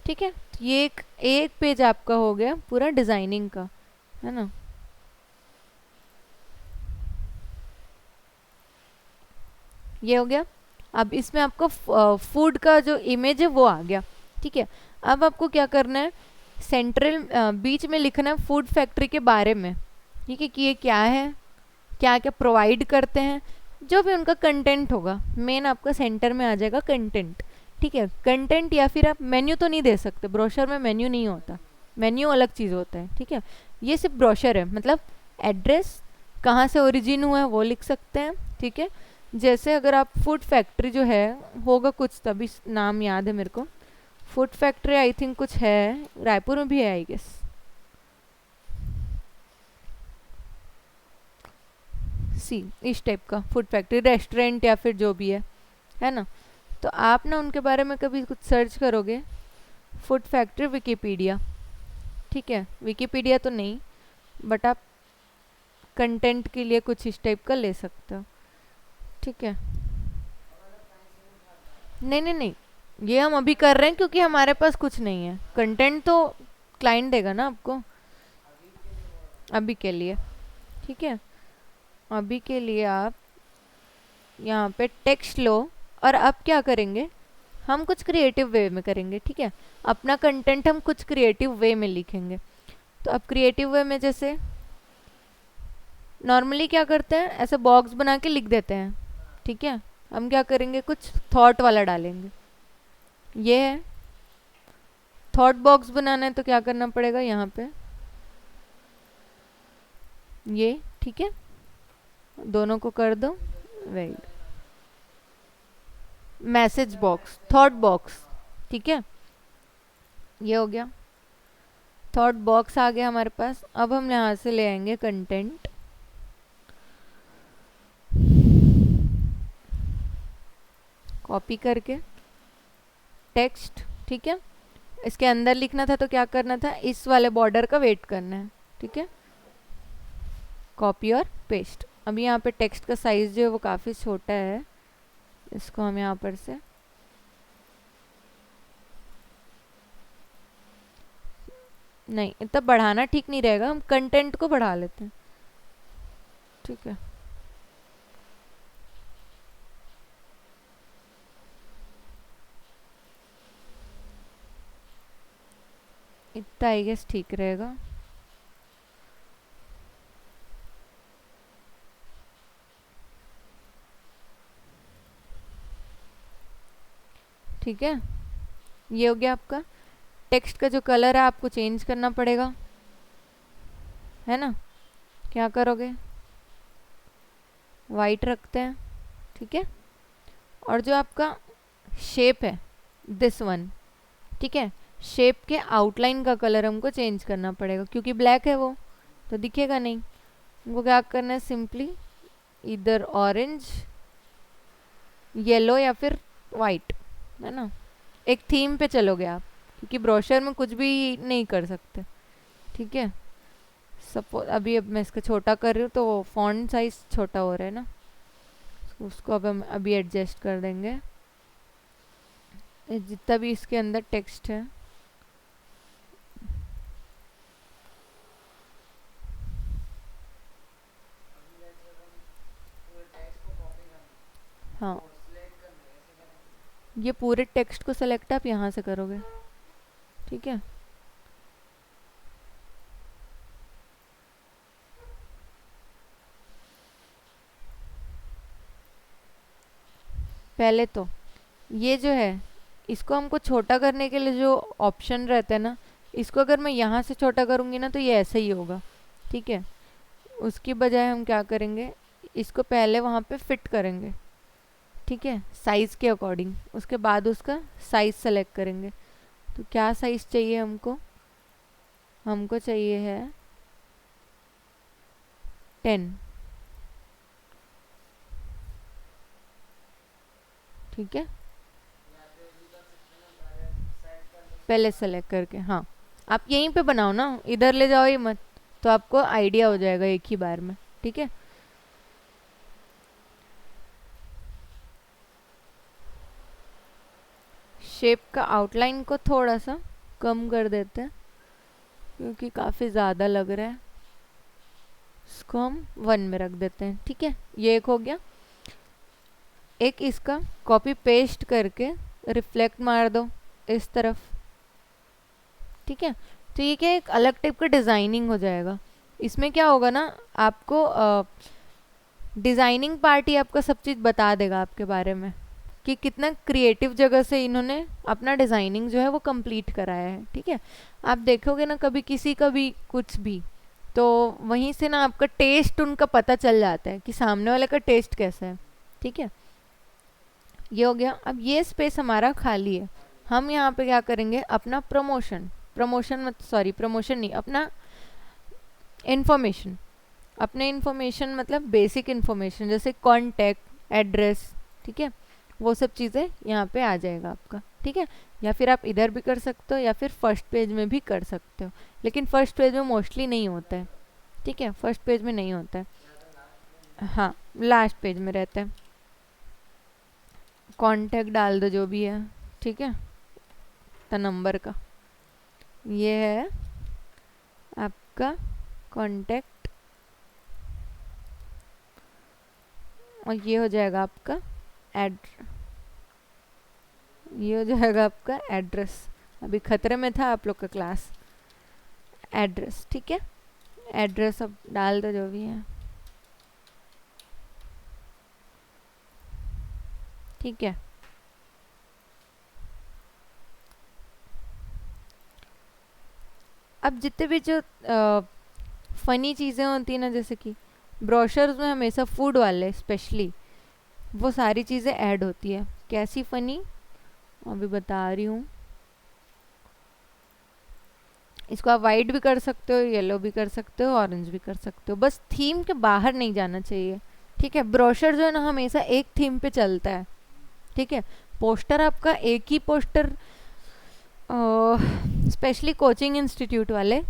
ठीक है, तो ये एक पेज आपका हो गया पूरा डिज़ाइनिंग का, है ना। ये हो गया। अब इसमें आपको फूड का जो इमेज है वो आ गया। ठीक है, अब आपको क्या करना है, सेंट्रल बीच में लिखना है फूड फैक्ट्री के बारे में। ठीक है, कि ये क्या है, क्या क्या प्रोवाइड करते हैं, जो भी उनका कंटेंट होगा, मेन आपका सेंटर में आ जाएगा कंटेंट। ठीक है, कंटेंट या फिर आप मेन्यू तो नहीं दे सकते, ब्रोशर में मेन्यू नहीं होता, मेन्यू अलग चीज़ होता है। ठीक है, ये सिर्फ ब्रोशर है, मतलब एड्रेस कहाँ से ओरिजिन हुआ है वो लिख सकते हैं। ठीक है, जैसे अगर आप फूड फैक्ट्री जो है, होगा कुछ, तभी नाम याद है मेरे को, फूड फैक्ट्री आई थिंक कुछ है, रायपुर में भी है आई गेस। सी इस टाइप का फूड फैक्ट्री, रेस्टोरेंट या फिर जो भी है ना। तो आप ना उनके बारे में कभी कुछ सर्च करोगे, फूड फैक्ट्री विकीपीडिया। ठीक है, विकीपीडिया तो नहीं, बट आप कंटेंट के लिए कुछ इस टाइप का ले सकते हो। ठीक है, नहीं नहीं नहीं, ये हम अभी कर रहे हैं क्योंकि हमारे पास कुछ नहीं है, कंटेंट तो क्लाइंट देगा ना आपको, अभी के लिए। ठीक है, अभी के लिए आप यहाँ पे टेक्स्ट लो, और अब क्या करेंगे, हम कुछ क्रिएटिव वे में करेंगे। ठीक है, अपना कंटेंट हम कुछ क्रिएटिव वे में लिखेंगे। तो अब क्रिएटिव वे में जैसे नॉर्मली क्या करते हैं, ऐसे बॉक्स बना के लिख देते हैं। ठीक है, हम क्या करेंगे, कुछ थॉट वाला डालेंगे। ये है थॉट बॉक्स बनाना है, तो क्या करना पड़ेगा यहाँ पे ये। ठीक है, दोनों को कर दो wait, message box, thought box, ठीक है, ये हो गया। थॉट बॉक्स आ गया हमारे पास। अब हम यहाँ से ले आएंगे कंटेंट, कॉपी करके टेक्स्ट, ठीक है, इसके अंदर लिखना था तो क्या करना था, इस वाले बॉर्डर का वेट करना है, ठीक है, कॉपी और पेस्ट। अभी यहाँ पे टेक्स्ट का साइज जो है वो काफ़ी छोटा है, इसको हम यहाँ पर से नहीं, इतना बढ़ाना ठीक नहीं रहेगा, हम कंटेंट को बढ़ा लेते हैं, ठीक है। इतना आई गेस ठीक रहेगा। ठीक है, ये हो गया आपका। टेक्स्ट का जो कलर है आपको चेंज करना पड़ेगा, है ना, क्या करोगे, वाइट रखते हैं, ठीक है। और जो आपका शेप है, दिस वन, ठीक है, शेप के आउटलाइन का कलर हमको चेंज करना पड़ेगा, क्योंकि ब्लैक है वो तो दिखेगा नहीं। हमको क्या करना है, सिंपली इधर ऑरेंज, येलो या फिर वाइट, है ना, एक थीम पे चलोगे आप, क्योंकि ब्रोशर में कुछ भी नहीं कर सकते, ठीक है। सपोज अभी अब मैं इसका छोटा कर रही हूँ तो फॉन्ट साइज छोटा हो रहा है ना, उसको अब हम अभी एडजस्ट कर देंगे। जितना भी इसके अंदर टेक्स्ट है, हाँ, ये पूरे टेक्स्ट को सेलेक्ट आप यहाँ से करोगे, ठीक है। पहले तो ये जो है, इसको हमको छोटा करने के लिए जो ऑप्शन रहता है ना, इसको अगर मैं यहाँ से छोटा करूँगी ना तो ये ऐसा ही होगा, ठीक है। उसकी बजाय हम क्या करेंगे, इसको पहले वहाँ पे फिट करेंगे, ठीक है, साइज़ के अकॉर्डिंग, उसके बाद उसका साइज़ सेलेक्ट करेंगे। तो क्या साइज़ चाहिए हमको, हमको चाहिए है 10, ठीक है, पहले सेलेक्ट करके, हाँ, आप यहीं पे बनाओ ना, इधर ले जाओ ही मत, तो आपको आइडिया हो जाएगा एक ही बार में, ठीक है। शेप का आउटलाइन को थोड़ा सा कम कर देते हैं, क्योंकि काफ़ी ज़्यादा लग रहा है, इसको हम 1 में रख देते हैं, ठीक है। ये एक हो गया। एक इसका कॉपी पेस्ट करके रिफ्लेक्ट मार दो इस तरफ, ठीक है। तो ये क्या, एक अलग टाइप का डिज़ाइनिंग हो जाएगा। इसमें क्या होगा ना, आपको डिज़ाइनिंग पार्ट ही आपका सब चीज़ बता देगा आपके बारे में, कि कितना क्रिएटिव जगह से इन्होंने अपना डिज़ाइनिंग जो है वो कंप्लीट कराया है, ठीक है। आप देखोगे ना कभी किसी का भी कुछ भी, तो वहीं से ना आपका टेस्ट उनका पता चल जाता है कि सामने वाले का टेस्ट कैसा है, ठीक है। ये हो गया। अब ये स्पेस हमारा खाली है, हम यहाँ पे क्या करेंगे, अपना प्रमोशन, प्रमोशन मत सॉरी प्रमोशन नहीं, अपना इन्फॉर्मेशन, अपने इन्फॉर्मेशन मतलब बेसिक इन्फॉर्मेशन, जैसे कॉन्टैक्ट, एड्रेस, ठीक है, वो सब चीज़ें यहाँ पे आ जाएगा आपका, ठीक है। या फिर आप इधर भी कर सकते हो या फिर फर्स्ट पेज में भी कर सकते हो, लेकिन फर्स्ट पेज में मोस्टली नहीं होता है, ठीक है, फर्स्ट पेज में नहीं होता है, हाँ, लास्ट पेज में रहता है। कॉन्टैक्ट डाल दो जो भी है, ठीक है, तो नंबर का ये है आपका कॉन्टैक्ट, और ये हो जाएगा आपका एड, ये हो जाएगा आपका एड्रेस। अभी खतरे में था आप लोग का क्लास, एड्रेस, ठीक है, एड्रेस अब डाल दो जो भी है, ठीक है। अब जितने भी जो फ़नी चीज़ें होती हैं ना, जैसे कि ब्रोशर्स में हमेशा फूड वाले स्पेशली वो सारी चीज़ें ऐड होती है, कैसी फनी, अभी बता रही हूँ। इसको आप वाइट भी कर सकते हो, येलो भी कर सकते हो, ऑरेंज भी कर सकते हो, बस थीम के बाहर नहीं जाना चाहिए, ठीक है। ब्रोशर जो है ना हमेशा एक थीम पे चलता है, ठीक है। पोस्टर आपका एक ही पोस्टर, स्पेशली कोचिंग इंस्टीट्यूट वाले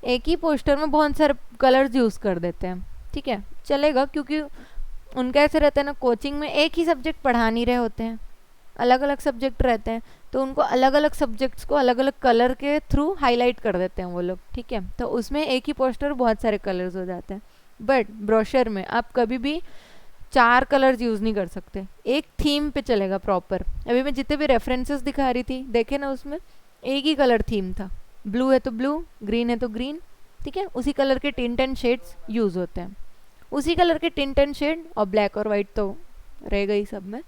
एक ही पोस्टर में बहुत सारे कलर्स यूज़ कर देते हैं, ठीक है, चलेगा, क्योंकि उनका ऐसे रहता है ना, कोचिंग में एक ही सब्जेक्ट पढ़ा नहीं रहे होते हैं, अलग अलग सब्जेक्ट रहते हैं, तो उनको अलग अलग सब्जेक्ट्स को अलग अलग कलर के थ्रू हाईलाइट कर देते हैं वो लोग, ठीक है। तो उसमें एक ही पोस्टर बहुत सारे कलर्स हो जाते हैं। बट ब्रोशर में आप कभी भी 4 कलर्स यूज़ नहीं कर सकते, एक थीम पे चलेगा प्रॉपर। अभी मैं जितने भी रेफरेंसेस दिखा रही थी, देखे ना, उसमें एक ही कलर थीम था, ब्लू है तो ब्लू, ग्रीन है तो ग्रीन, ठीक है। उसी कलर के टिंट एंड शेड्स यूज़ होते हैं, उसी कलर के टिंट एंड शेड, और ब्लैक और वाइट तो रहेगा ही सब में।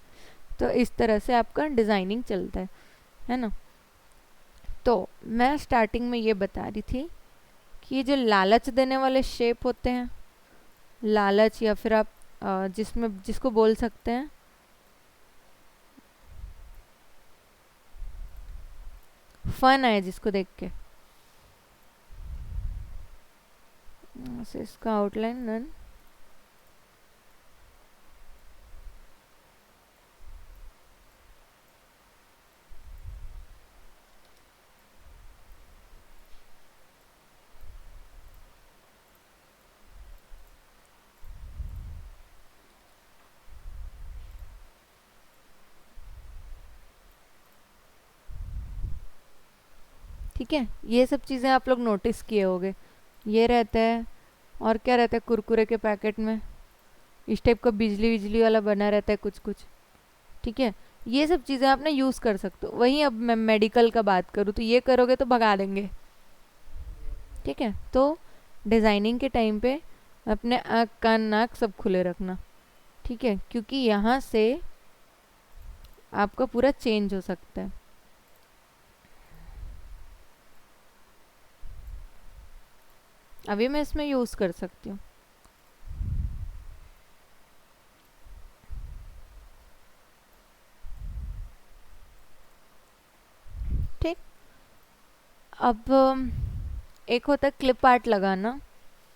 तो इस तरह से आपका डिज़ाइनिंग चलता है ना। तो मैं स्टार्टिंग में ये बता रही थी कि ये जो लालच देने वाले शेप होते हैं, लालच या फिर आप जिसमें जिसको बोल सकते हैं फन आए जिसको देख के, इसका आउटलाइन नन, ठीक है। ये सब चीज़ें आप लोग नोटिस किए होंगे, ये रहता है। और क्या रहता है कुरकुरे के पैकेट में, इस टाइप का बिजली बिजली वाला बना रहता है कुछ कुछ, ठीक है। ये सब चीज़ें आप ना यूज़ कर सकते हो। वहीं अब मैं मेडिकल का बात करूँ तो ये करोगे तो भगा देंगे, ठीक है। तो डिज़ाइनिंग के टाइम पे अपने आँख कान नाक सब खुले रखना, ठीक है, क्योंकि यहाँ से आपका पूरा चेंज हो सकता है। अभी मैं इसमें यूज़ कर सकती हूँ, ठीक। अब एक होता है क्लिप आर्ट लगाना,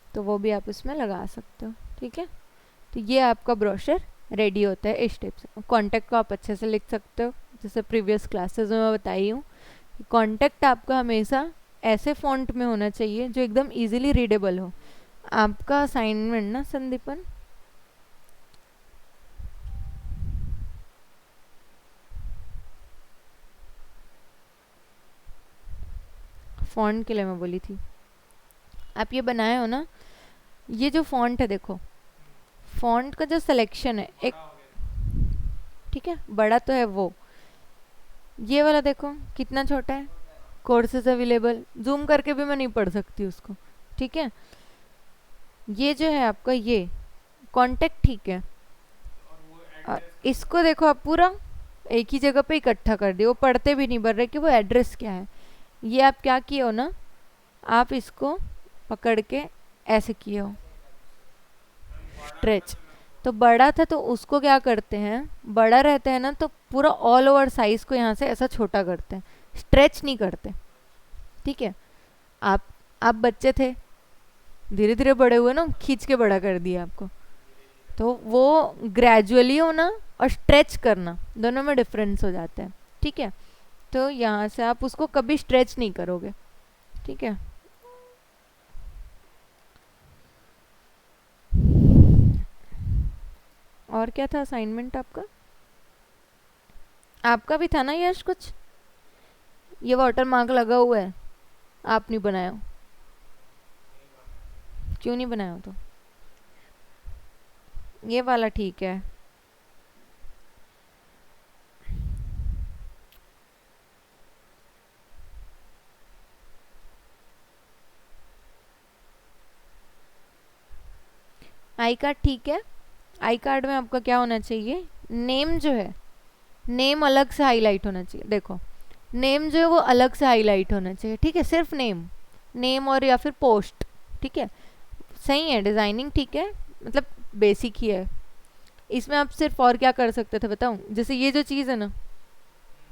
तो वो भी आप इसमें लगा सकते हो, ठीक है। तो ये आपका ब्रोशर रेडी होता है इस टाइप से। कॉन्टेक्ट को आप अच्छे से लिख सकते हो, जैसे प्रीवियस क्लासेस में मैं बताई हूँ। कॉन्टेक्ट आपका हमेशा ऐसे फॉन्ट में होना चाहिए जो एकदम इजीली रीडेबल हो। आपका असाइनमेंट ना संदीपन, फॉन्ट के लिए मैं बोली थी, आप ये बनाए हो ना, ये जो फॉन्ट है देखो, फॉन्ट का जो सिलेक्शन है एक, ठीक है, बड़ा तो है वो, ये वाला देखो कितना छोटा है, कोर्सेज अवेलेबल, जूम करके भी मैं नहीं पढ़ सकती उसको, ठीक है। ये जो है आपका ये कॉन्टेक्ट, ठीक है। और इसको देखो आप पूरा एक ही जगह पे इकट्ठा कर दिए, वो पढ़ते भी नहीं बढ़ रहे कि वो एड्रेस क्या है। ये आप क्या किए हो ना, आप इसको पकड़ के ऐसे किए हो स्ट्रेच। तो बड़ा था तो उसको क्या करते हैं, बड़ा रहता है ना तो पूरा ऑल ओवर साइज को यहाँ से ऐसा छोटा करते हैं, स्ट्रेच नहीं करते, ठीक है। आप बच्चे थे, धीरे धीरे बड़े हुए ना, खींच के बड़ा कर दिया आपको। तो वो ग्रेजुअली होना और स्ट्रेच करना दोनों में डिफरेंस हो जाता है, ठीक है। तो यहाँ से आप उसको कभी स्ट्रेच नहीं करोगे, ठीक है। और क्या था असाइनमेंट आपका, आपका भी था ना यश कुछ, ये वाटर मार्क लगा हुआ है, आप नहीं बनाया हो, क्यों नहीं बनाया हो? तो ये वाला ठीक है, आई कार्ड ठीक है। आई कार्ड में आपका क्या होना चाहिए, नेम जो है, नेम अलग से हाईलाइट होना चाहिए। देखो नेम जो है वो अलग से हाईलाइट होना चाहिए, ठीक है, सिर्फ नेम, नेम और या फिर पोस्ट, ठीक है। सही है, डिज़ाइनिंग ठीक है, मतलब बेसिक ही है। इसमें आप सिर्फ और क्या कर सकते थे बताऊं, जैसे ये जो चीज़ है ना,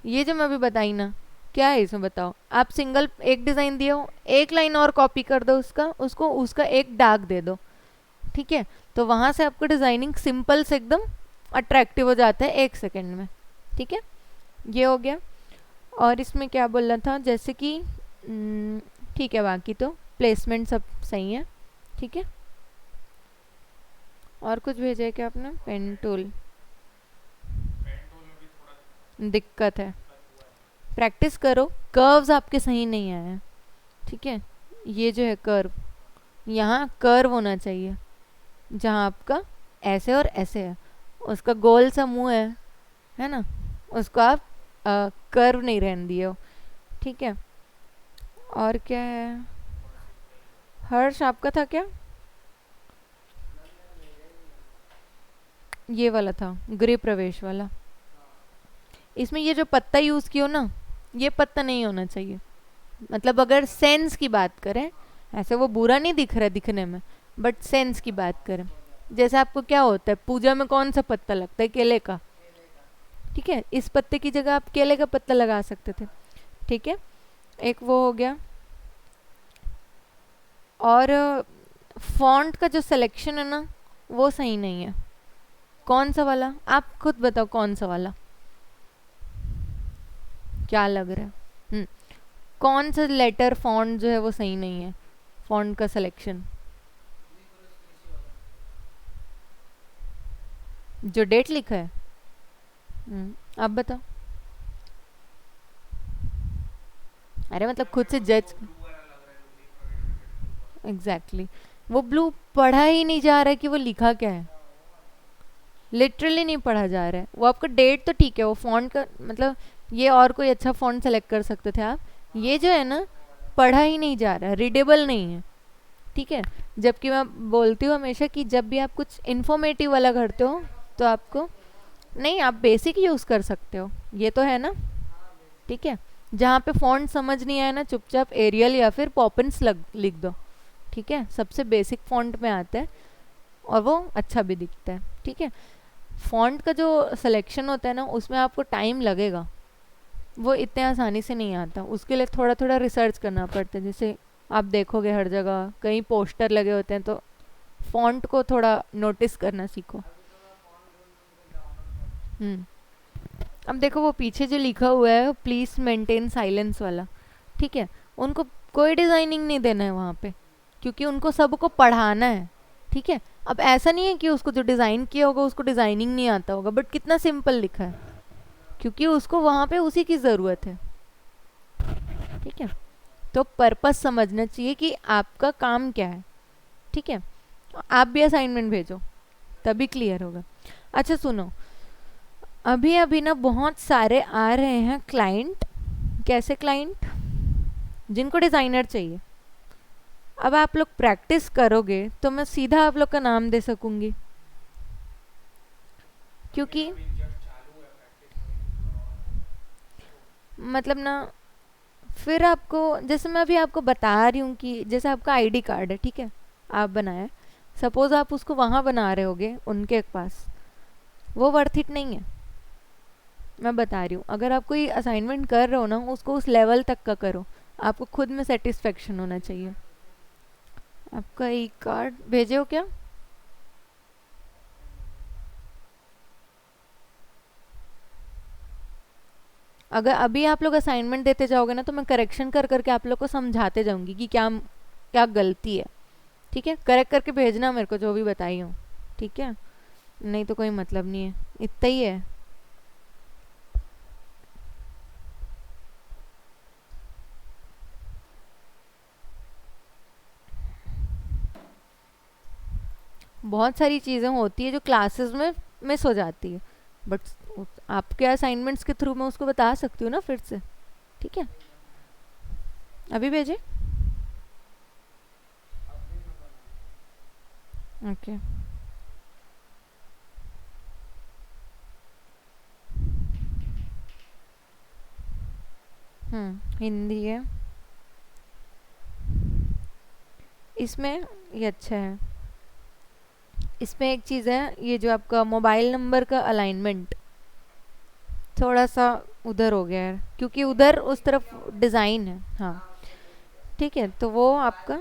ये जो मैं अभी बताई ना, क्या है इसमें बताओ। आप सिंगल एक डिज़ाइन दिए हो, एक लाइन और कॉपी कर दो उसका, उसको उसका एक डार्क दे दो, ठीक है, तो वहाँ से आपको डिज़ाइनिंग सिंपल से एकदम अट्रैक्टिव हो जाता है 1 सेकेंड में, ठीक है। ये हो गया। और इसमें क्या बोलना था, जैसे कि ठीक है, बाकी तो प्लेसमेंट सब सही है, ठीक है। और कुछ भेजा है क्या आपने? पेन टूल दिक्कत है, प्रैक्टिस करो। कर्व्स आपके सही नहीं आए हैं, ठीक है। ये जो है कर्व, यहाँ कर्व होना चाहिए, जहाँ आपका ऐसे और ऐसे है, उसका गोल सा मुंह है ना, उसको आप कर्व नहीं रहने दिए हो, ठीक है। और क्या है, हर्ष आपका था क्या? ये वाला था, गृह प्रवेश वाला। इसमें ये जो पत्ता यूज़ किया ना, ये पत्ता नहीं होना चाहिए। मतलब अगर सेंस की बात करें, ऐसे वो बुरा नहीं दिख रहा है दिखने में, बट सेंस की बात करें, जैसे आपको क्या होता है पूजा में कौन सा पत्ता लगता है? केले का, ठीक है, इस पत्ते की जगह आप केले का पत्ता लगा सकते थे, ठीक है। एक वो हो गया। और फॉन्ट का जो सिलेक्शन है ना, वो सही नहीं है। कौन सा वाला, आप खुद बताओ कौन सा वाला, क्या लग रहा है? कौन सा लेटर फॉन्ट जो है वो सही नहीं है, फॉन्ट का सिलेक्शन? जो डेट लिखा है। आप बताओ। अरे मतलब खुद से जज। Exactly exactly. वो ब्लू पढ़ा ही नहीं जा रहा है कि वो लिखा क्या है, लिटरली नहीं पढ़ा जा रहा है। वो आपका डेट तो ठीक है, वो फॉन्ट का मतलब, ये और कोई अच्छा फॉन्ट सेलेक्ट कर सकते थे आप। ये जो है ना, पढ़ा ही नहीं जा रहा है, रीडेबल नहीं है, ठीक है। जबकि मैं बोलती हूँ हमेशा कि जब भी आप कुछ इन्फॉर्मेटिव वाला करते हो तो आपको, नहीं आप बेसिक यूज़ कर सकते हो, ये तो है ना, ठीक है। जहाँ पे फॉन्ट समझ नहीं आया ना, चुपचाप एरियल या फिर पॉपिंस लिख दो, ठीक है, सबसे बेसिक फॉन्ट में आता है और वो अच्छा भी दिखता है, ठीक है। फॉन्ट का जो सिलेक्शन होता है ना, उसमें आपको टाइम लगेगा, वो इतने आसानी से नहीं आता, उसके लिए थोड़ा थोड़ा रिसर्च करना पड़ता है। जैसे आप देखोगे हर जगह कहीं पोस्टर लगे होते हैं, तो फॉन्ट को थोड़ा नोटिस करना सीखो। हम्म अब देखो वो पीछे जो लिखा हुआ है, प्लीज मेंटेन साइलेंस वाला, ठीक है, उनको कोई डिजाइनिंग नहीं देना है वहाँ पे, क्योंकि उनको सबको पढ़ाना है, ठीक है। अब ऐसा नहीं है कि उसको जो डिज़ाइन किया होगा उसको डिज़ाइनिंग नहीं आता होगा, बट कितना सिंपल लिखा है, क्योंकि उसको वहाँ पे उसी की ज़रूरत है, ठीक है। तो पर्पस समझना चाहिए कि आपका काम क्या है, ठीक है। आप भी असाइनमेंट भेजो, तभी क्लियर होगा। अच्छा सुनो, अभी अभी ना बहुत सारे आ रहे हैं क्लाइंट। कैसे क्लाइंट? जिनको डिज़ाइनर चाहिए। अब आप लोग प्रैक्टिस करोगे तो मैं सीधा आप लोग का नाम दे सकूंगी, क्योंकि मतलब ना, फिर आपको, जैसे मैं अभी आपको बता रही हूँ कि जैसे आपका आईडी कार्ड है, ठीक है, आप बनाए, सपोज आप उसको वहाँ बना रहे होगे उनके पास, वो वर्थ इट नहीं है। मैं बता रही हूँ, अगर आप कोई असाइनमेंट कर रहे हो ना, उसको उस लेवल तक का करो, आपको खुद में सेटिस्फेक्शन होना चाहिए। आपका ई कार्ड भेजे हो क्या? अगर अभी आप लोग असाइनमेंट देते जाओगे ना, तो मैं करेक्शन कर करके आप लोग को समझाते जाऊंगी कि क्या क्या गलती है, ठीक है। करेक्ट करके भेजना मेरे को जो भी बताई हूँ, ठीक है, नहीं तो कोई मतलब नहीं है, इतना ही है। बहुत सारी चीज़ें होती है जो क्लासेस में मिस हो जाती है, बट आपके असाइनमेंट्स के थ्रू मैं उसको बता सकती हूँ ना फिर से, ठीक है। अभी भेजे? ओके। हिंदी है इसमें, ये अच्छा है। इसमें एक चीज़ है, ये जो आपका मोबाइल नंबर का अलाइनमेंट थोड़ा सा उधर हो गया है, क्योंकि उधर उस तरफ डिज़ाइन है। हाँ ठीक है, तो वो आपका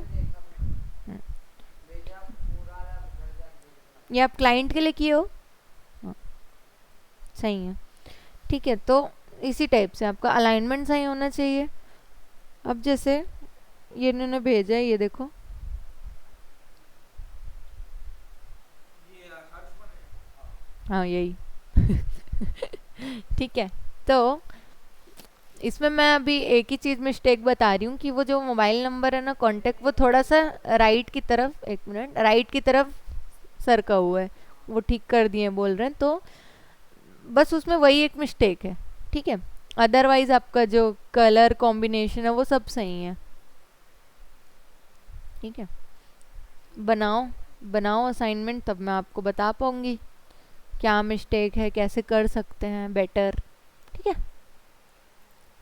ये आप क्लाइंट के लिए किए हो। हाँ, सही है। ठीक है, तो इसी टाइप से आपका अलाइनमेंट सही होना चाहिए। अब जैसे ये इन्होंने भेजा है, ये देखो। हाँ यही। ठीक है, तो इसमें मैं अभी एक ही चीज़ मिस्टेक बता रही हूँ कि वो जो मोबाइल नंबर है ना, कांटेक्ट, वो थोड़ा सा राइट की तरफ, एक मिनट, राइट की तरफ सरका हुआ है। वो ठीक कर दिए बोल रहे हैं, तो बस उसमें वही एक मिस्टेक है। ठीक है, अदरवाइज आपका जो कलर कॉम्बिनेशन है वो सब सही है। ठीक है, बनाओ बनाओ असाइनमेंट, तब मैं आपको बता पाऊंगी क्या मिस्टेक है, कैसे कर सकते हैं बेटर। ठीक है।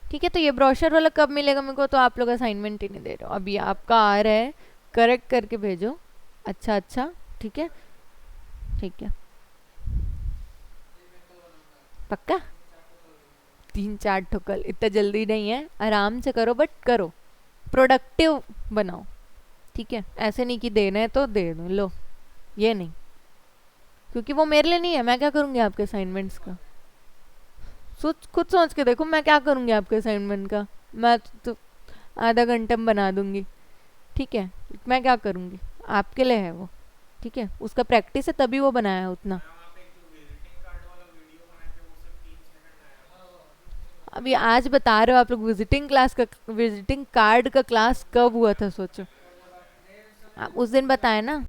ठीक है, तो ये ब्रोशर वाला कब मिलेगा मेरे को? तो आप लोग असाइनमेंट ही नहीं दे रहे हो अभी, आपका आ रहा है, करेक्ट करके भेजो। अच्छा अच्छा, ठीक है। ठीक है, पक्का। 3-4 ठोकल इतना जल्दी नहीं है, आराम से करो, बट करो, प्रोडक्टिव बनाओ। ठीक है, ऐसे नहीं कि देना है तो दे दो, लो, ये नहीं, क्योंकि वो मेरे लिए नहीं है। मैं क्या करूँगी आपके असाइनमेंट्स का? सोच, खुद सोच के देखो, मैं क्या करूँगी आपके असाइनमेंट का? मैं तो आधा घंटे में बना दूंगी। ठीक है, मैं क्या करूँगी? आपके लिए है वो। ठीक है, उसका प्रैक्टिस है तभी वो बनाया है उतना। अभी आज बता रहे हो आप लोग विजिटिंग क्लास का, विजिटिंग कार्ड का क्लास कब हुआ था सोचो। आप उस दिन बताए ना।